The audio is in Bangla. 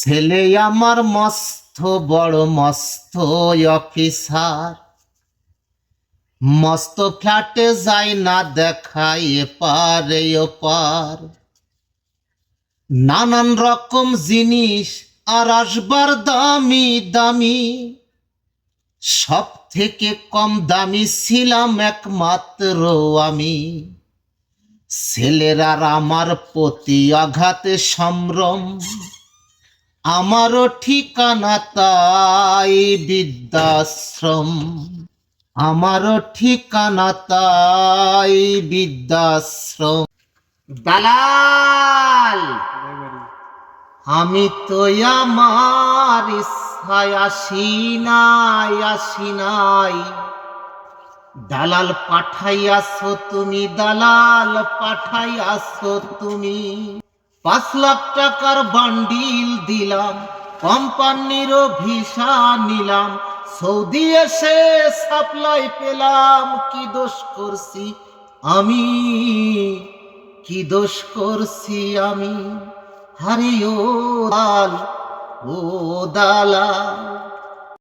ছেলে আমার মস্ত বড় মস্ত অফিসার, মস্ত ফ্ল্যাটে যাই না দেখাই এপার ওপার, নানান রকম জিনিস আর আসবার দামি দামি, সব থেকে কম দামি ছিলাম একমাত্র আমি। ছেলেরা আমার প্রতি আঘাতে সম্ভ্রম, আমারও ঠিকানা তাই বৃদ্ধাশ্রম, আমারও ঠিকানা তাই বৃদ্ধাশ্রম। দালাল আমি তো আমার ইচ্ছায় আসি নাই, দালাল পাঠাইয়াছো তুমি, দালাল পাঠাইয়াছো তুমি। 5 লাখ টাকার বান্ডিল দিলাম, কোম্পানিরও ভিসা নিলাম, সৌদি এসে সাপ্লাই পেলাম। কি দোষ করছি আমি, কি দোষ করছি আমি? হারে ও দালাল, ও দালাল।